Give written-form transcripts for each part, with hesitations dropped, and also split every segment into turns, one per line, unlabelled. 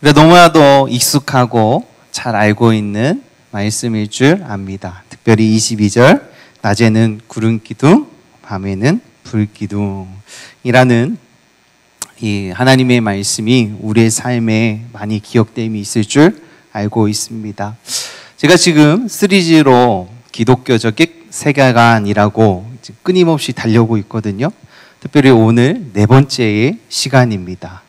너무나도 익숙하고 잘 알고 있는 말씀일 줄 압니다. 특별히 22절, 낮에는 구름 기둥, 밤에는 불 기둥이라는 이 하나님의 말씀이 우리의 삶에 많이 기억됨이 있을 줄 알고 있습니다. 제가 지금 시리즈로 기독교적인 세계관이라고 끊임없이 달려오고 있거든요. 특별히 오늘 네 번째의 시간입니다.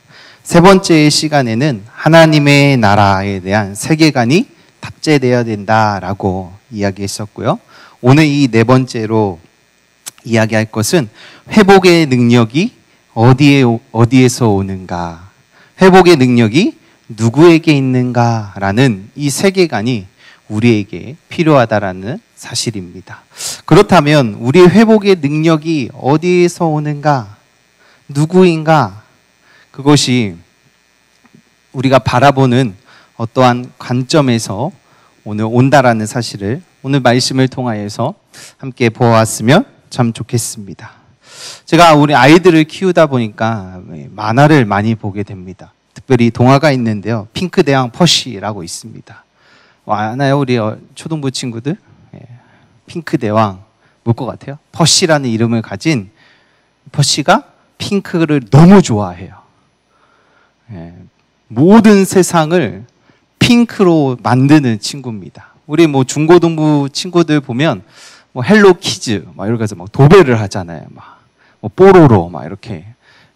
세 번째의 시간에는 하나님의 나라에 대한 세계관이 탑재되어야 된다라고 이야기했었고요. 오늘 이 네 번째로 이야기할 것은 회복의 능력이 어디에서 오는가, 회복의 능력이 누구에게 있는가라는 이 세계관이 우리에게 필요하다라는 사실입니다. 그렇다면 우리 회복의 능력이 어디에서 오는가, 누구인가, 그것이 우리가 바라보는 어떠한 관점에서 오늘 온다라는 사실을 오늘 말씀을 통하여서 함께 보았으면 참 좋겠습니다. 제가 우리 아이들을 키우다 보니까 만화를 많이 보게 됩니다. 특별히 동화가 있는데요. 핑크대왕 퍼시라고 있습니다. 아나요? 우리 초등부 친구들? 핑크대왕 뭘 것 같아요? 퍼시라는 이름을 가진 퍼시가 핑크를 너무 좋아해요. 모든 세상을 핑크로 만드는 친구입니다. 우리 중고등부 친구들 보면 헬로 키즈 이렇게 해서 도배를 하잖아요. 뽀로로 이렇게.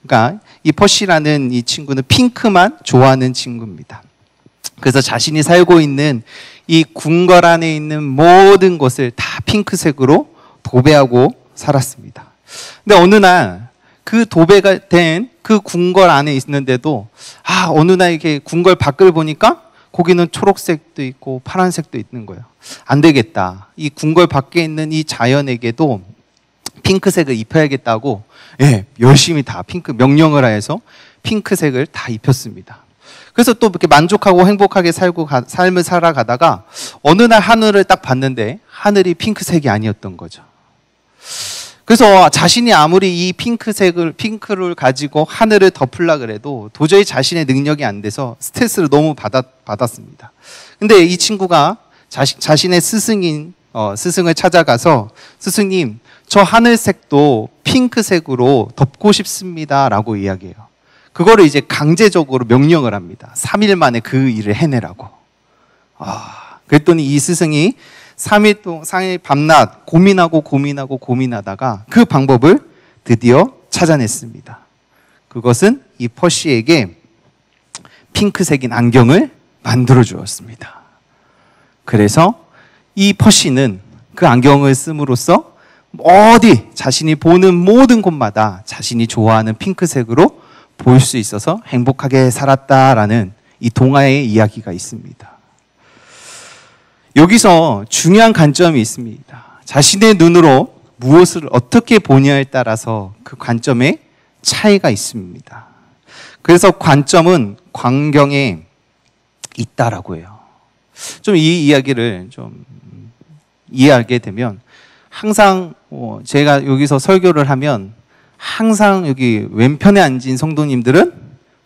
그러니까 이 퍼시라는 이 친구는 핑크만 좋아하는 친구입니다. 그래서 자신이 살고 있는 이 궁궐 안에 있는 모든 것을 다 핑크색으로 도배하고 살았습니다. 근데 어느 날 그 도배가 된 그 궁궐 안에 있는데도 어느 날 이렇게 궁궐 밖을 보니까 거기는 초록색도 있고 파란색도 있는 거예요. 안 되겠다. 이 궁궐 밖에 있는 이 자연에게도 핑크색을 입혀야겠다고 열심히 다 명령을 하여서 핑크색을 다 입혔습니다. 그래서 또 이렇게 만족하고 행복하게 삶을 살아가다가 어느 날 하늘을 딱 봤는데 하늘이 핑크색이 아니었던 거죠. 그래서 자신이 아무리 이 핑크를 가지고 하늘을 덮으려고 해도 도저히 자신의 능력이 안 돼서 스트레스를 너무 받았습니다. 근데 이 친구가 자신의 스승을 찾아가서 스승님, 저 하늘색도 핑크색으로 덮고 싶습니다 라고 이야기해요. 그거를 이제 강제적으로 명령을 합니다. 3일 만에 그 일을 해내라고. 그랬더니 이 스승이 3일 밤낮 고민하다가 그 방법을 드디어 찾아냈습니다. 그것은 이 퍼시에게 핑크색인 안경을 만들어 주었습니다. 그래서 이 퍼시는 그 안경을 씀으로써 자신이 보는 모든 곳마다 자신이 좋아하는 핑크색으로 볼 수 있어서 행복하게 살았다라는 이 동화의 이야기가 있습니다. 여기서 중요한 관점이 있습니다. 자신의 눈으로 무엇을 어떻게 보냐에 따라서 그 관점에 차이가 있습니다. 그래서 관점은 광경에 있다라고 해요. 좀 이 이야기를 좀 이해하게 되면 항상 제가 여기서 설교를 하면 항상 여기 왼편에 앉은 성도님들은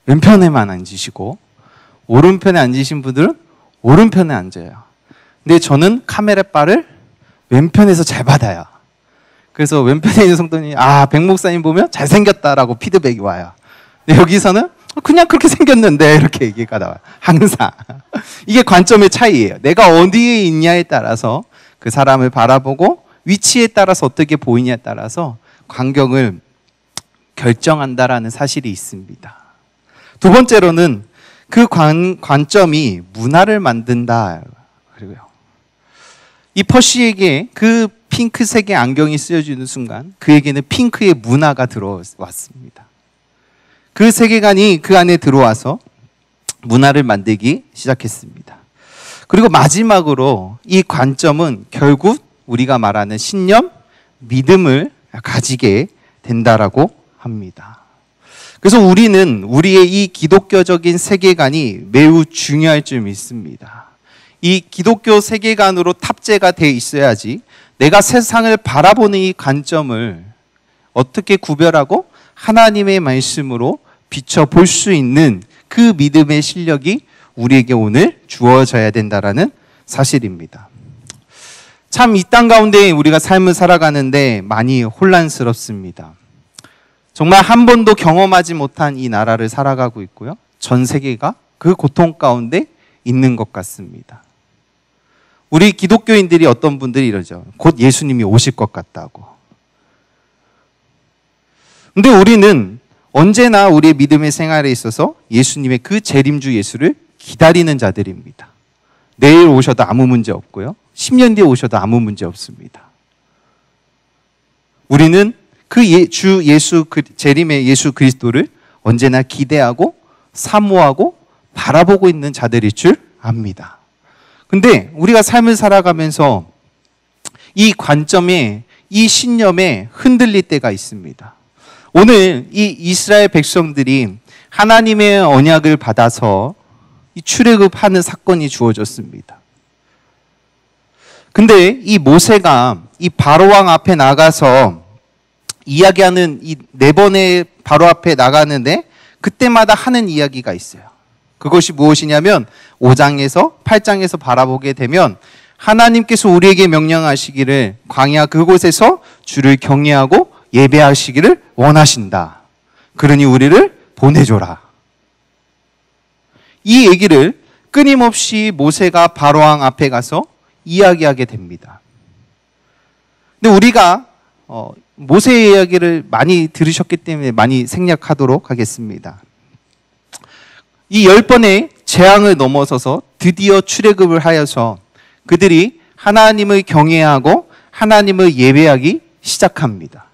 왼편에만 앉으시고 오른편에 앉으신 분들은 오른편에 앉아요. 근데 저는 카메라바를 왼편에서 잘 받아요. 그래서 왼편에 있는 성도님이 백 목사님 보면 잘생겼다라고 피드백이 와요. 근데 여기서는 그냥 그렇게 생겼는데 이렇게 얘기가 나와요. 항상. 이게 관점의 차이예요. 내가 어디에 있냐에 따라서 그 사람을 바라보고 위치에 따라서 어떻게 보이냐에 따라서 광경을 결정한다라는 사실이 있습니다. 두 번째로는 그 관점이 문화를 만든다. 그리고요. 이 퍼시에게 그 핑크색의 안경이 쓰여지는 순간 그에게는 핑크의 문화가 들어왔습니다. 그 세계관이 그 안에 들어와서 문화를 만들기 시작했습니다. 그리고 마지막으로 이 관점은 결국 우리가 말하는 신념, 믿음을 가지게 된다라고 합니다. 그래서 우리는 우리의 이 기독교적인 세계관이 매우 중요할 줄 믿습니다. 이 기독교 세계관으로 탑재가 돼 있어야지 내가 세상을 바라보는 이 관점을 어떻게 구별하고 하나님의 말씀으로 비춰볼 수 있는 그 믿음의 실력이 우리에게 오늘 주어져야 된다라는 사실입니다. 참 이 땅 가운데 우리가 삶을 살아가는데 많이 혼란스럽습니다. 정말 한 번도 경험하지 못한 이 나라를 살아가고 있고요. 전 세계가 그 고통 가운데 있는 것 같습니다. 우리 기독교인들이 어떤 분들이 이러죠. 곧 예수님이 오실 것 같다고. 근데 우리는 언제나 우리의 믿음의 생활에 있어서 예수님의 그 재림주 예수를 기다리는 자들입니다. 내일 오셔도 아무 문제 없고요. 10년 뒤에 오셔도 아무 문제 없습니다. 우리는 그 주 예수 재림의 예수 그리스도를 언제나 기대하고 사모하고 바라보고 있는 자들일 줄 압니다. 근데 우리가 삶을 살아가면서 이 관점에, 이 신념에 흔들릴 때가 있습니다. 오늘 이 이스라엘 백성들이 하나님의 언약을 받아서 이 출애굽하는 사건이 주어졌습니다. 근데 이 모세가 이 바로왕 앞에 나가서 이야기하는 이 4번의 바로 앞에 나가는데 그때마다 하는 이야기가 있어요. 그것이 무엇이냐면 5장에서 8장에서 바라보게 되면 하나님께서 우리에게 명령하시기를 광야 그곳에서 주를 경외하고 예배하시기를 원하신다. 그러니 우리를 보내줘라. 이 얘기를 끊임없이 모세가 바로왕 앞에 가서 이야기하게 됩니다. 근데 우리가 모세의 이야기를 많이 들으셨기 때문에 많이 생략하도록 하겠습니다. 이 10번의 재앙을 넘어서서 드디어 출애굽을 하여서 그들이 하나님을 경외하고 하나님을 예배하기 시작합니다.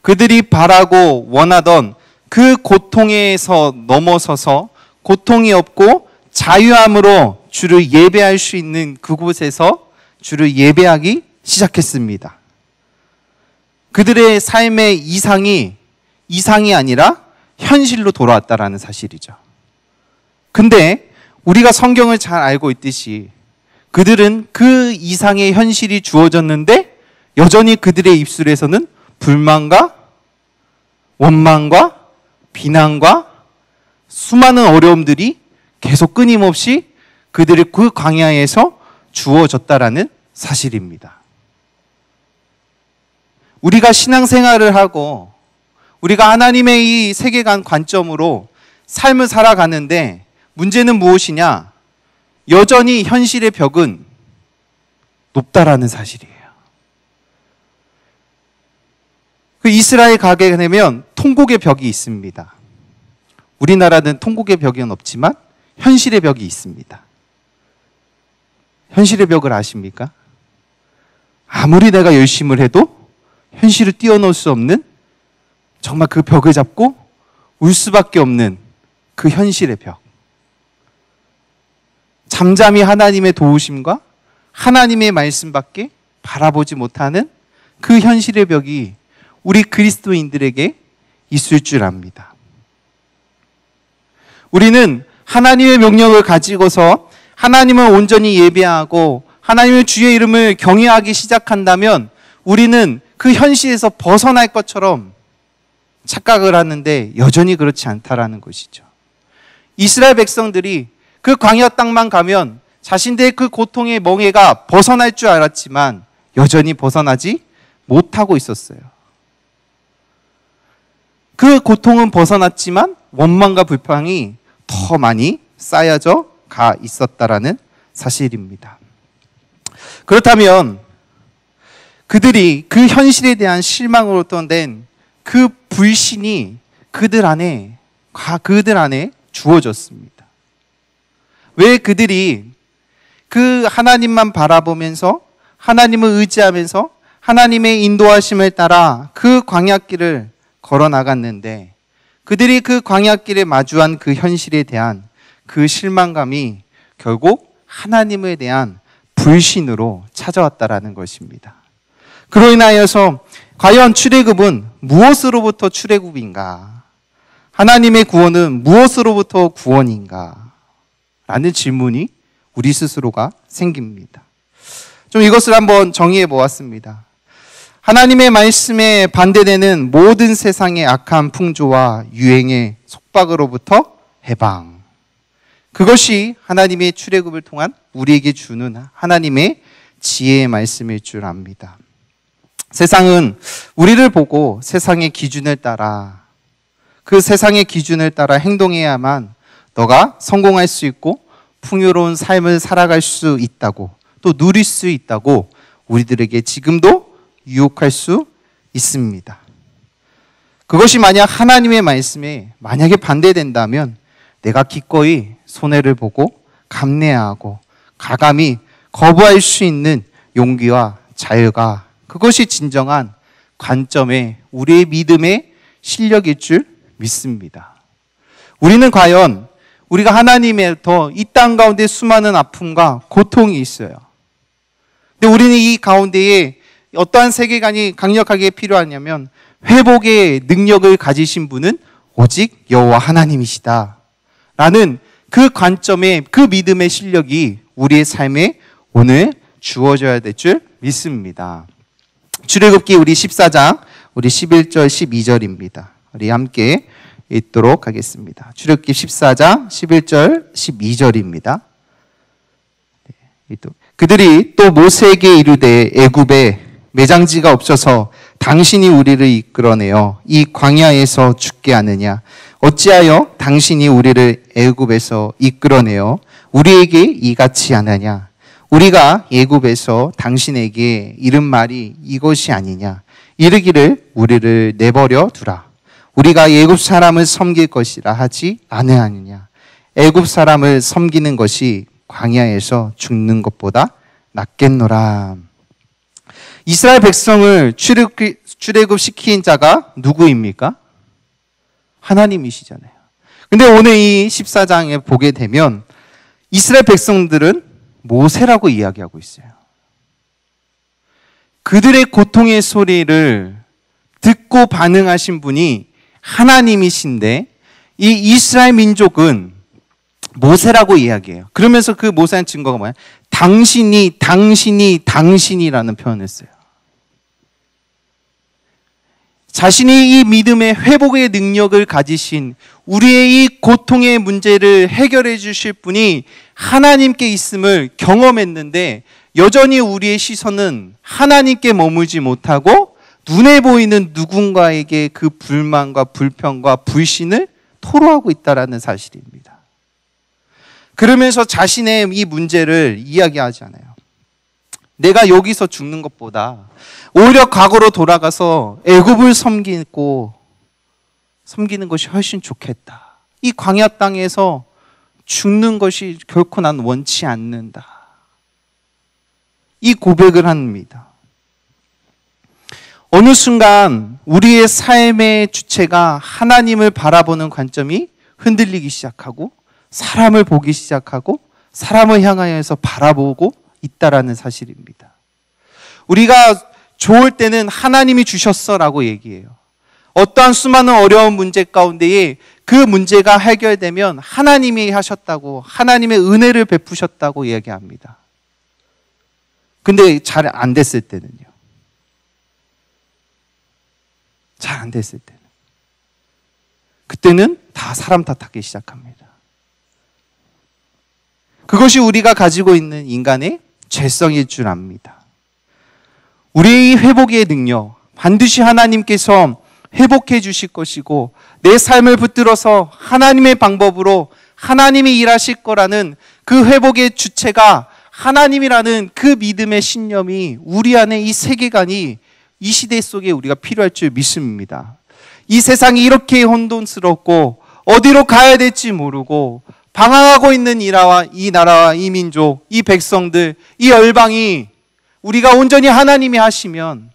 그들이 바라고 원하던 그 고통에서 넘어서서 고통이 없고 자유함으로 주를 예배할 수 있는 그곳에서 주를 예배하기 시작했습니다. 그들의 삶의 이상이 아니라 현실로 돌아왔다라는 사실이죠. 근데 우리가 성경을 잘 알고 있듯이 그들은 그 이상의 현실이 주어졌는데 여전히 그들의 입술에서는 불만과 원망과 비난과 수많은 어려움들이 계속 끊임없이 그들의 그 광야에서 주어졌다라는 사실입니다. 우리가 신앙생활을 하고 우리가 하나님의 이 세계관 관점으로 삶을 살아가는데 문제는 무엇이냐? 여전히 현실의 벽은 높다라는 사실이에요. 그 이스라엘 가게 되면 통곡의 벽이 있습니다. 우리나라는 통곡의 벽은 없지만 현실의 벽이 있습니다. 현실의 벽을 아십니까? 아무리 내가 열심을 해도 현실을 뛰어넘을 수 없는 정말 그 벽을 잡고 울 수밖에 없는 그 현실의 벽. 잠잠히 하나님의 도우심과 하나님의 말씀밖에 바라보지 못하는 그 현실의 벽이 우리 그리스도인들에게 있을 줄 압니다. 우리는 하나님의 명령을 가지고서 하나님을 온전히 예배하고 하나님의 주의 이름을 경외하기 시작한다면 우리는 그 현실에서 벗어날 것처럼 착각을 하는데 여전히 그렇지 않다라는 것이죠. 이스라엘 백성들이 그 광야 땅만 가면 자신들의 그 고통의 멍에가 벗어날 줄 알았지만 여전히 벗어나지 못하고 있었어요. 그 고통은 벗어났지만 원망과 불평이 더 많이 쌓여져 가 있었다라는 사실입니다. 그렇다면 그들이 그 현실에 대한 실망으로 된 그 불신이 그들 안에 주어졌습니다. 왜 그들이 그 하나님만 바라보면서 하나님을 의지하면서 하나님의 인도하심을 따라 그 광야길을 걸어 나갔는데 그들이 그 광야길에 마주한 그 현실에 대한 그 실망감이 결국 하나님에 대한 불신으로 찾아왔다라는 것입니다. 그로 인하여서 과연 출애굽은 무엇으로부터 출애굽인가? 하나님의 구원은 무엇으로부터 구원인가? 라는 질문이 우리 스스로가 생깁니다. 좀 이것을 한번 정의해 보았습니다. 하나님의 말씀에 반대되는 모든 세상의 악한 풍조와 유행에 속박으로부터 해방. 그것이 하나님의 출애굽을 통한 우리에게 주는 하나님의 지혜의 말씀일 줄 압니다. 세상은 우리를 보고 세상의 기준을 따라, 그 세상의 기준을 따라 행동해야만 너가 성공할 수 있고 풍요로운 삶을 살아갈 수 있다고, 또 누릴 수 있다고 우리들에게 지금도 유혹할 수 있습니다. 그것이 만약 하나님의 말씀에 만약에 반대된다면 내가 기꺼이 손해를 보고 감내하고 가감히 거부할 수 있는 용기와 자유가, 그것이 진정한 관점의 우리의 믿음의 실력일 줄 믿습니다. 우리는 과연 우리가 하나님의 더 이 땅 가운데 수많은 아픔과 고통이 있어요. 근데 우리는 이 가운데에 어떠한 세계관이 강력하게 필요하냐면 회복의 능력을 가지신 분은 오직 여호와 하나님이시다 라는 그 관점의, 그 믿음의 실력이 우리의 삶에 오늘 주어져야 될 줄 믿습니다. 출애굽기 우리 14장 우리 11절 12절입니다. 우리 함께 읽도록 하겠습니다. 출애굽기 14장 11절 12절입니다. 그들이 또 모세에게 이르되 애굽에 매장지가 없어서 당신이 우리를 이끌어내어 이 광야에서 죽게 하느냐? 어찌하여 당신이 우리를 애굽에서 이끌어내어 우리에게 이같이 하느냐? 우리가 애굽에서 당신에게 이른 말이 이것이 아니냐? 이르기를 우리를 내버려 두라. 우리가 애굽 사람을 섬길 것이라 하지 아니하느냐? 애굽 사람을 섬기는 것이 광야에서 죽는 것보다 낫겠노라. 이스라엘 백성을 출애굽시킨 자가 누구입니까? 하나님이시잖아요. 근데 오늘 이 14장에 보게 되면 이스라엘 백성들은 모세라고 이야기하고 있어요. 그들의 고통의 소리를 듣고 반응하신 분이 하나님이신데 이 이스라엘 민족은 모세라고 이야기해요. 그러면서 그 모세한 증거가 뭐예요? 당신이라는 표현을 써요. 자신이 이 믿음의 회복의 능력을 가지신, 우리의 이 고통의 문제를 해결해 주실 분이 하나님께 있음을 경험했는데 여전히 우리의 시선은 하나님께 머물지 못하고 눈에 보이는 누군가에게 그 불만과 불평과 불신을 토로하고 있다는 사실입니다. 그러면서 자신의 이 문제를 이야기하잖아요. 내가 여기서 죽는 것보다 오히려 과거로 돌아가서 애굽을 섬기는 것이 훨씬 좋겠다. 이 광야 땅에서 죽는 것이 결코 난 원치 않는다. 이 고백을 합니다. 어느 순간 우리의 삶의 주체가 하나님을 바라보는 관점이 흔들리기 시작하고 사람을 보기 시작하고 사람을 향하여서 바라보고 있다라는 사실입니다. 우리가 좋을 때는 하나님이 주셨어라고 얘기해요. 어떠한 수많은 어려운 문제 가운데에 그 문제가 해결되면 하나님이 하셨다고, 하나님의 은혜를 베푸셨다고 이야기합니다. 근데 잘 안 됐을 때는요. 잘 안 됐을 때는. 그때는 다 사람 탓하기 시작합니다. 그것이 우리가 가지고 있는 인간의 죄성일 줄 압니다. 우리의 회복의 능력, 반드시 하나님께서 회복해 주실 것이고 내 삶을 붙들어서 하나님의 방법으로 하나님이 일하실 거라는 그 회복의 주체가 하나님이라는 그 믿음의 신념이 우리 안에 이 세계관이 이 시대 속에 우리가 필요할 줄 믿습니다. 이 세상이 이렇게 혼돈스럽고 어디로 가야 될지 모르고 방황하고 있는 이 나라와 이 민족, 이 백성들, 이 열방이 우리가 온전히 하나님이 하시면,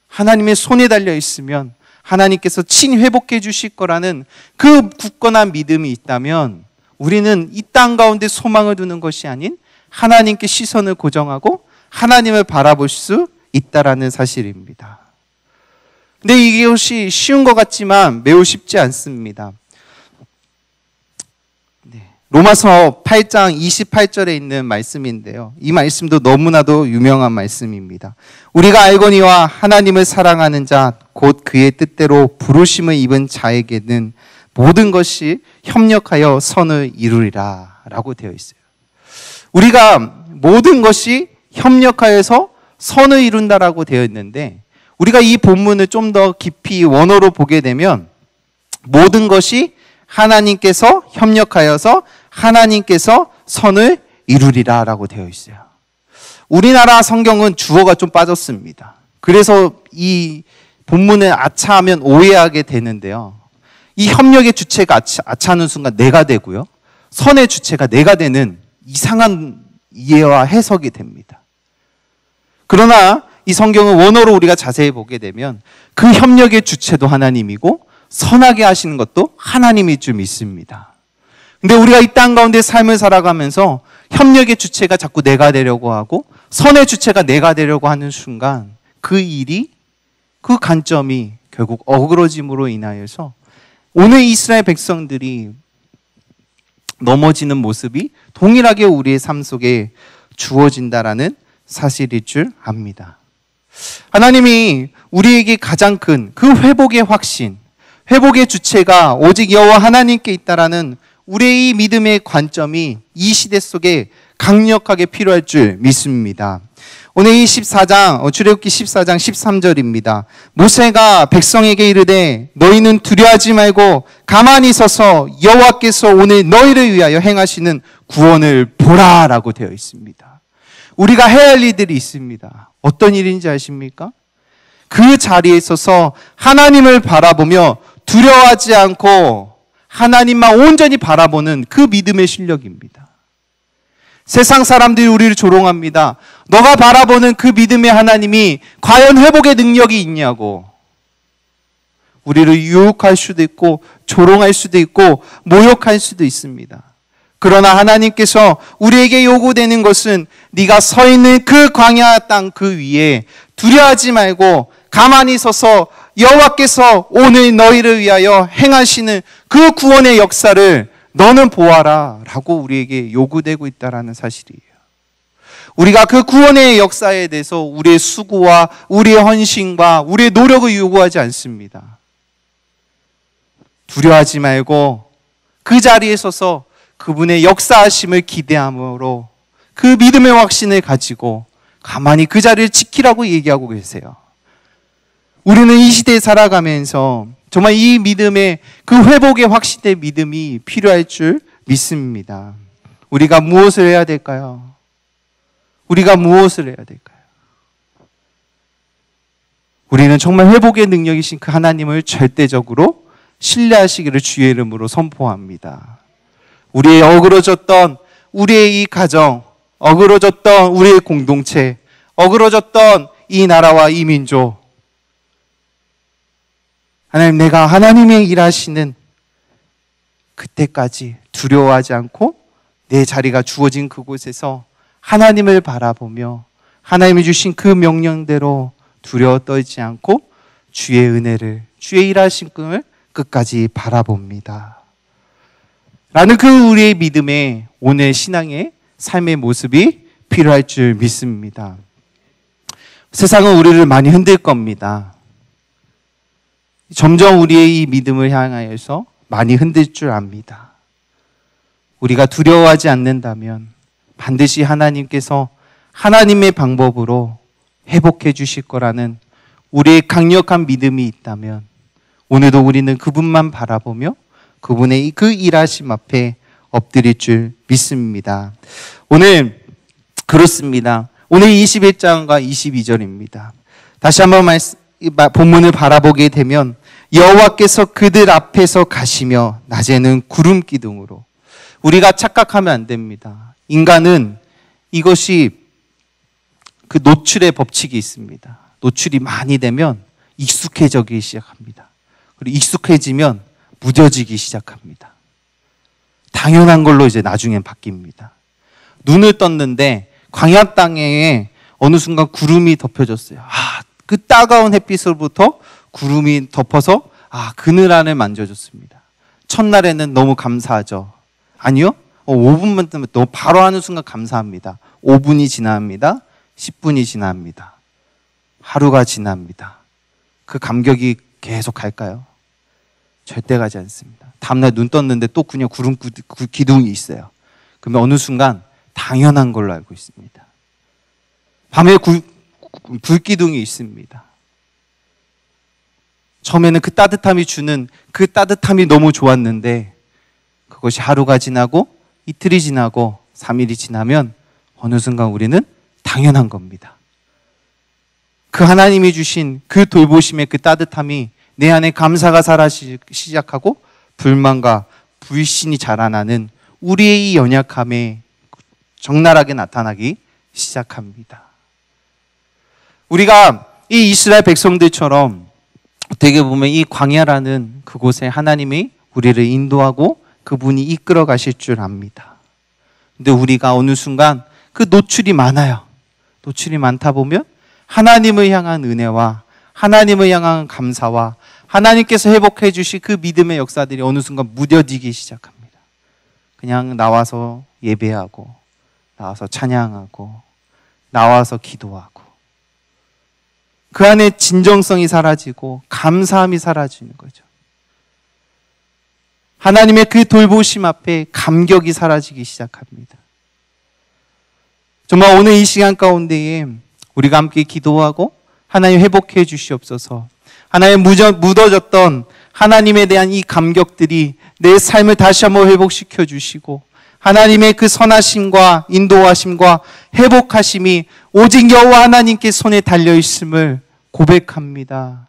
하나님의 손에 달려 있으면 하나님께서 친회복해 주실 거라는 그 굳건한 믿음이 있다면 우리는 이 땅 가운데 소망을 두는 것이 아닌 하나님께 시선을 고정하고 하나님을 바라볼 수 있다라는 사실입니다. 근데 이것이 쉬운 것 같지만 매우 쉽지 않습니다. 로마서 8장 28절에 있는 말씀인데요. 이 말씀도 너무나도 유명한 말씀입니다. 우리가 알거니와 하나님을 사랑하는 자, 곧 그의 뜻대로 부르심을 입은 자에게는 모든 것이 협력하여 선을 이루리라 라고 되어 있어요. 우리가 모든 것이 협력하여서 선을 이룬다라고 되어 있는데, 우리가 이 본문을 좀 더 깊이 원어로 보게 되면 모든 것이 하나님께서 협력하여서 하나님께서 선을 이루리라 라고 되어 있어요. 우리나라 성경은 주어가 좀 빠졌습니다. 그래서 이 본문을 아차하면 오해하게 되는데요. 이 협력의 주체가 아차하는 순간 내가 되고요, 선의 주체가 내가 되는 이상한 이해와 해석이 됩니다. 그러나 이 성경은 원어로 우리가 자세히 보게 되면 그 협력의 주체도 하나님이고 선하게 하시는 것도 하나님일 줄 믿습니다. 근데 우리가 이 땅 가운데 삶을 살아가면서 협력의 주체가 자꾸 내가 되려고 하고 선의 주체가 내가 되려고 하는 순간 그 일이, 그 관점이 결국 어그러짐으로 인하여서 오늘 이스라엘 백성들이 넘어지는 모습이 동일하게 우리의 삶 속에 주어진다라는 사실일 줄 압니다. 하나님이 우리에게 가장 큰 그 회복의 확신, 회복의 주체가 오직 여호와 하나님께 있다라는 우리의 이 믿음의 관점이 이 시대 속에 강력하게 필요할 줄 믿습니다. 오늘 이 14장, 출애굽기 14장 13절입니다. 모세가 백성에게 이르되 너희는 두려워하지 말고 가만히 서서 여호와께서 오늘 너희를 위하여 행하시는 구원을 보라라고 되어 있습니다. 우리가 해야 할 일들이 있습니다. 어떤 일인지 아십니까? 그 자리에 있어서 하나님을 바라보며 두려워하지 않고 하나님만 온전히 바라보는 그 믿음의 실력입니다. 세상 사람들이 우리를 조롱합니다. 너가 바라보는 그 믿음의 하나님이 과연 회복의 능력이 있냐고. 우리를 유혹할 수도 있고 조롱할 수도 있고 모욕할 수도 있습니다. 그러나 하나님께서 우리에게 요구되는 것은 네가 서 있는 그 광야 땅 그 위에 두려워하지 말고 가만히 서서 여호와께서 오늘 너희를 위하여 행하시는 그 구원의 역사를 너는 보아라 라고 우리에게 요구되고 있다는 사실이에요. 우리가 그 구원의 역사에 대해서 우리의 수고와 우리의 헌신과 우리의 노력을 요구하지 않습니다. 두려워하지 말고 그 자리에 서서 그분의 역사하심을 기대함으로 그 믿음의 확신을 가지고 가만히 그 자리를 지키라고 얘기하고 계세요. 우리는 이 시대에 살아가면서 정말 이 믿음의 그 회복의 확신의 믿음이 필요할 줄 믿습니다. 우리가 무엇을 해야 될까요? 우리가 무엇을 해야 될까요? 우리는 정말 회복의 능력이신 그 하나님을 절대적으로 신뢰하시기를 주의 이름으로 선포합니다. 우리의 어그러졌던 우리의 이 가정, 어그러졌던 우리의 공동체, 어그러졌던 이 나라와 이 민족, 하나님, 내가 하나님의 일하시는 그때까지 두려워하지 않고 내 자리가 주어진 그곳에서 하나님을 바라보며 하나님이 주신 그 명령대로 두려워 떨지 않고 주의 은혜를, 주의 일하심을 끝까지 바라봅니다. 라는 그 우리의 믿음의 오늘 신앙의 삶의 모습이 필요할 줄 믿습니다. 세상은 우리를 많이 흔들 겁니다. 점점 우리의 이 믿음을 향하여서 많이 흔들 줄 압니다. 우리가 두려워하지 않는다면 반드시 하나님께서 하나님의 방법으로 회복해 주실 거라는 우리의 강력한 믿음이 있다면 오늘도 우리는 그분만 바라보며 그분의 그 일하심 앞에 엎드릴 줄 믿습니다. 오늘 그렇습니다. 오늘 21장과 22절입니다. 다시 한번 본문을 바라보게 되면 여호와께서 그들 앞에서 가시며 낮에는 구름 기둥으로. 우리가 착각하면 안 됩니다. 인간은 이것이 그 노출의 법칙이 있습니다. 노출이 많이 되면 익숙해지기 시작합니다. 그리고 익숙해지면 무뎌지기 시작합니다. 당연한 걸로 이제 나중엔 바뀝니다. 눈을 떴는데 광야 땅에 어느 순간 구름이 덮여졌어요. 그 따가운 햇빛으로부터 구름이 덮어서 그늘 안을 만져줬습니다. 첫날에는 너무 감사하죠. 아니요. 5분만 뜨면 또 바로 하는 순간 감사합니다. 5분이 지납니다. 10분이 지납니다. 하루가 지납니다. 그 감격이 계속 갈까요? 절대 가지 않습니다. 다음날 눈 떴는데 또 그냥 구름 기둥이 있어요. 그러면 어느 순간 당연한 걸로 알고 있습니다. 밤에 불기둥이 있습니다. 처음에는 그 따뜻함이 주는 그 따뜻함이 너무 좋았는데 그것이 하루가 지나고 이틀이 지나고 3일이 지나면 어느 순간 우리는 당연한 겁니다. 그 하나님이 주신 그 돌보심의 그 따뜻함이 내 안에 감사가 사라지기 시작하고 불만과 불신이 자라나는 우리의 이 연약함에 적나라하게 나타나기 시작합니다. 우리가 이 이스라엘 백성들처럼 어떻게 보면 이 광야라는 그곳에 하나님이 우리를 인도하고 그분이 이끌어 가실 줄 압니다. 근데 우리가 어느 순간 그 노출이 많아요. 노출이 많다 보면 하나님을 향한 은혜와 하나님을 향한 감사와 하나님께서 회복해 주실 그 믿음의 역사들이 어느 순간 무뎌지기 시작합니다. 그냥 나와서 예배하고 나와서 찬양하고 나와서 기도하고 그 안에 진정성이 사라지고 감사함이 사라지는 거죠. 하나님의 그 돌보심 앞에 감격이 사라지기 시작합니다. 정말 오늘 이 시간 가운데에 우리가 함께 기도하고 하나님 회복해 주시옵소서. 하나님 묻어졌던 하나님에 대한 이 감격들이 내 삶을 다시 한번 회복시켜 주시고 하나님의 그 선하심과 인도하심과 회복하심이 오직 여호와 하나님께 손에 달려 있음을 고백합니다.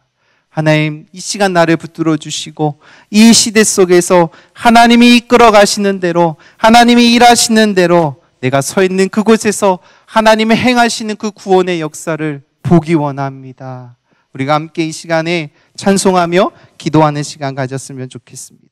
하나님, 이 시간 나를 붙들어 주시고 이 시대 속에서 하나님이 이끌어 가시는 대로 하나님이 일하시는 대로 내가 서 있는 그곳에서 하나님이 행하시는 그 구원의 역사를 보기 원합니다. 우리가 함께 이 시간에 찬송하며 기도하는 시간 가졌으면 좋겠습니다.